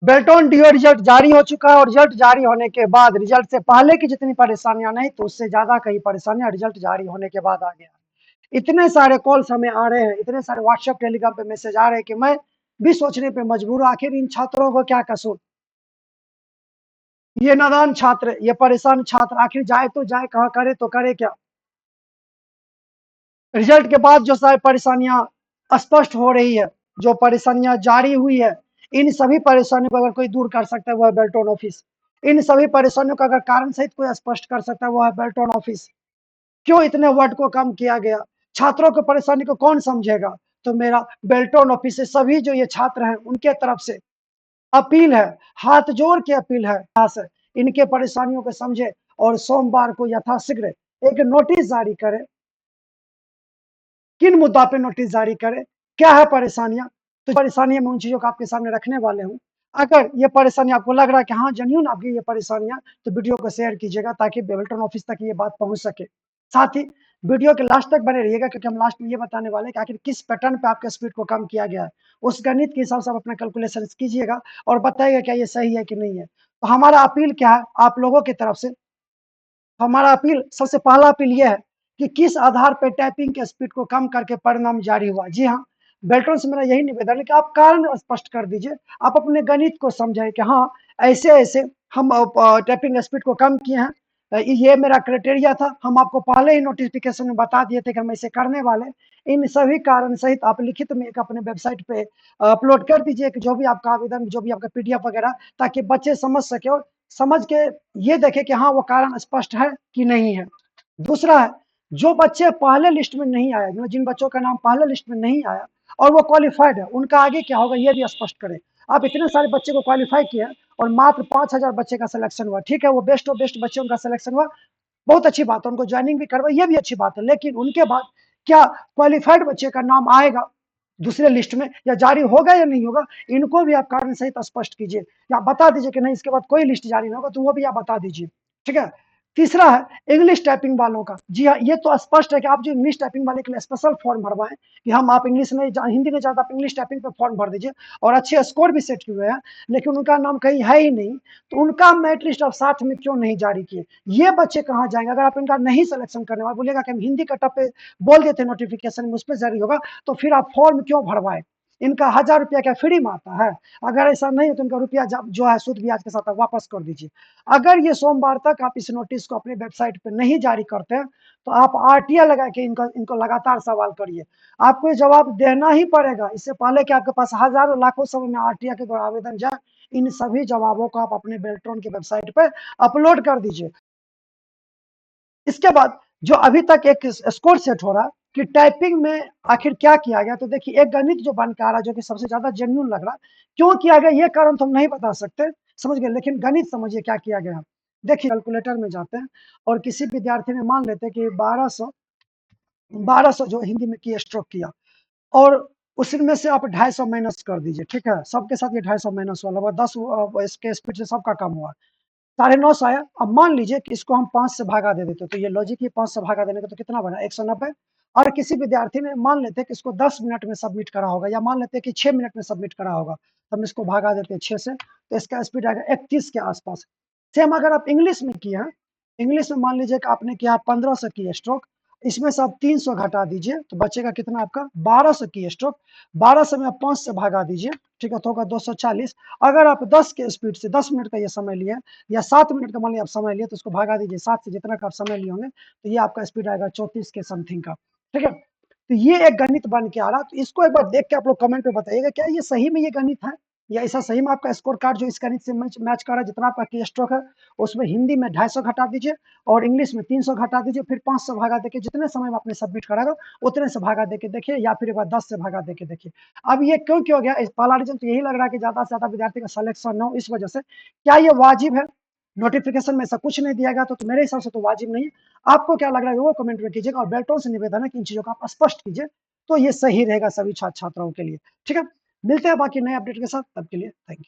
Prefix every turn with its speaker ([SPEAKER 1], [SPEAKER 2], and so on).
[SPEAKER 1] Beltron do result जारी हो चुका है और रिजल्ट जारी होने के बाद रिजल्ट से पहले की जितनी परेशानियां नहीं तो उससे ज्यादा कई परेशानियां रिजल्ट जारी होने के बाद आ गया। इतने सारे कॉल्स हमें आ रहे हैं, इतने सारे व्हाट्सएप टेलीग्राम पे मैसेज आ रहे हैं कि मैं भी सोचने पे मजबूर हूं, आखिर इन छात्रों को क्या कसूर। ये नादान छात्र, ये परेशान छात्र आखिर जाए तो जाए कहाँ, करे तो करे क्या। रिजल्ट के बाद जो सारी परेशानियां स्पष्ट हो रही है, जो परेशानियां जारी हुई है, इन सभी परेशानियों को अगर कोई दूर कर सकता है वो है बेल्टोन ऑफिस। इन सभी परेशानियों का अगर कारण सहित कोई स्पष्ट कर सकता है वो है बेल्टोन ऑफिस। क्यों इतने वर्ड को कम किया गया, छात्रों की परेशानी को कौन समझेगा। तो मेरा बेल्टोन ऑफिस से सभी जो ये छात्र हैं उनके तरफ से अपील है, हाथ जोड़ के अपील है, यहाँ से इनके परेशानियों को समझे और सोमवार को यथाशीघ्र एक नोटिस जारी करे। किन मुद्दा पे नोटिस जारी करे, क्या है परेशानियां, तो परेशानियां मैं उन चीजों को आपके सामने रखने वाले हूं। अगर ये परेशानी आपको लग रहा है कि हाँ जेन्यून आपकी ये परेशानियां, तो वीडियो को शेयर कीजिएगा ताकि बेल्टन ऑफिस तक ये बात पहुंच सके। साथ ही वीडियो के लास्ट तक बने रहिएगा क्योंकि हम लास्ट में ये बताने वाले हैं कि आखिर किस पैटर्न पे आपके स्पीड को कम किया गया है। उस गणित के हिसाब से आप अपना कैलकुलेशन कीजिएगा और बताइएगा क्या ये सही है कि नहीं है। तो हमारा अपील क्या है आप लोगों की तरफ से, हमारा अपील सबसे पहला अपील यह है कि किस आधार पर टाइपिंग के स्पीड को कम करके परिणाम जारी हुआ। जी हाँ, बेल्ट्रॉन से मेरा यही निवेदन है कि आप कारण स्पष्ट कर दीजिए, आप अपने गणित को समझाएं कि हाँ ऐसे ऐसे हम टाइपिंग स्पीड को कम किए हैं, ये मेरा क्राइटेरिया था, हम आपको पहले ही नोटिफिकेशन में बता दिए थे कि हम ऐसे करने वाले। इन सभी कारण सहित आप लिखित में एक अपने वेबसाइट पे अपलोड कर दीजिए कि जो भी आपका आवेदन, जो भी आपका पीडीएफ वगैरह, ताकि बच्चे समझ सके और समझ के ये देखे कि हाँ वो कारण स्पष्ट है कि नहीं है। दूसरा है, जो बच्चे पहले लिस्ट में नहीं आए, मतलब जिन बच्चों का नाम पहले लिस्ट में नहीं आया और वो क्वालिफाइड है, उनका आगे क्या होगा ये भी स्पष्ट करें। आप इतने सारे बच्चे को क्वालिफाई किया और मात्र 5,000 बच्चे का सिलेक्शन हुआ, ठीक है वो बेस्ट ऑफ बेस्ट बच्चे उनका सिलेक्शन हुआ, बहुत अच्छी बात है, उनको ज्वाइनिंग भी करवाई, ये भी अच्छी बात है, लेकिन उनके बाद क्या क्वालिफाइड बच्चे का नाम आएगा दूसरे लिस्ट में या जारी होगा या नहीं होगा, इनको भी आप कारण सहित स्पष्ट कीजिए या बता दीजिए कि नहीं इसके बाद कोई लिस्ट जारी नहीं होगा, तो वो भी आप बता दीजिए। ठीक है। तीसरा है इंग्लिश टाइपिंग वालों का। जी हाँ, ये तो स्पष्ट है कि आप जो इंग्लिश टाइपिंग वाले के लिए स्पेशल फॉर्म भरवाएं कि हम आप इंग्लिश नहीं हिंदी नहीं चाहते, आप इंग्लिश टाइपिंग पे फॉर्म भर दीजिए और अच्छे स्कोर भी सेट हुए हैं, लेकिन उनका नाम कहीं है ही नहीं, तो उनका मेरिट लिस्ट आप साथ में क्यों नहीं जारी किए। ये बच्चे कहाँ जाएंगे अगर आप इनका नहीं सिलेक्शन करने वाले, बोलेगा कि हम हिंदी का टप्पे बोल देते नोटिफिकेशन में उस पर जारी होगा, तो फिर आप फॉर्म क्यों भरवाए। इनका 1,000 रुपया क्या फ्री में आता है। अगर ऐसा नहीं है तो इनका रुपया जो है सूद ब्याज के साथ वापस कर दीजिए। अगर ये सोमवार तक आप इस नोटिस को अपने वेबसाइट पे नहीं जारी करते हैं तो आप आरटीआई लगा के इनको लगातार सवाल करिए, आपको ये जवाब देना ही पड़ेगा। इससे पहले कि आपके पास हजारों लाखों समय में आरटीआई के द्वारा आवेदन जाए, इन सभी जवाबों को आप अपने बेल्ट्रॉन की वेबसाइट पे अपलोड कर दीजिए। इसके बाद जो अभी तक एक स्कोर सेट हो रहा है कि टाइपिंग में आखिर क्या किया गया, तो देखिए एक गणित जो बन के आ रहा है जो कि सबसे ज्यादा जेन्यून लग रहा है, क्यों किया गया ये कारण तो हम नहीं बता सकते, समझ गए, लेकिन गणित समझिए क्या किया गया। देखिए कैलकुलेटर में जाते हैं और किसी विद्यार्थी ने मान लेते हैं कि 1200 जो हिंदी में की स्ट्रोक किया और उसमें से आप 250 माइनस कर दीजिए, ठीक है, सबके साथ ये 250 माइनस वाला 10 इसके स्पीड से सबका कम हुआ, 950 आया। अब मान लीजिए कि इसको हम 5 से भागा दे देते, तो ये लॉजिक ही 5 से भागा देने का तो कितना बना 190। और किसी विद्यार्थी ने मान लेते कि इसको 10 मिनट में सबमिट करा होगा या मान लेते कि 6 मिनट में सबमिट करा होगा, तो हम इसको भागा देते हैं 6 से, तो इसका स्पीड आएगा 31 के आसपास। सेम अगर आप इंग्लिश में किया, इंग्लिश में मान लीजिए कि आपने किया 15 से की स्ट्रोक, इसमें से आप 300 घटा दीजिए तो बचेगा कितना आपका 1200 की स्ट्रोक, 1200 में आप 5 से भागा दीजिए, ठीक है, तो होगा 240। अगर आप 10 के स्पीड से 10 मिनट का ये समय लिए या 7 मिनट का मान लिया आप समय लिए, तो उसको भागा दीजिए 7 से, जितना का आप समय लिए होंगे, तो ये आपका स्पीड आएगा 34 के समथिंग का। ठीक है, तो ये एक गणित बन के आ रहा, तो इसको एक बार देख के आप लोग कमेंट में बताइएगा क्या ये सही में ये गणित है या ऐसा सही में आपका स्कोर कार्ड जो इस गणित से मैच कर रहा है, जितना आपका की स्ट्रोक है उसमें हिंदी में 250 घटा दीजिए और इंग्लिश में 300 घटा दीजिए, फिर 5 से भागा देके जितने समय में आपने सबमिट कराएगा उतने से भागा देके देखिए, या फिर एक बार 10 से भागा देके देखिए। अब ये क्यों क्यों गया, पहला रीजन तो यही लग रहा है कि ज्यादा से ज्यादा विद्यार्थी का सिलेक्शन न हो इस वजह से। क्या ये वाजिब है, नोटिफिकेशन में ऐसा कुछ नहीं दिया गया, तो मेरे हिसाब से तो वाजिब नहीं है। आपको क्या लग रहा है वो कमेंट में कीजिएगा और बेल्टों से निवेदन है कि इन चीजों को आप स्पष्ट कीजिए, तो ये सही रहेगा सभी छात्र छात्राओं के लिए। ठीक है, मिलते हैं बाकी नए अपडेट के साथ, तब के लिए थैंक यू।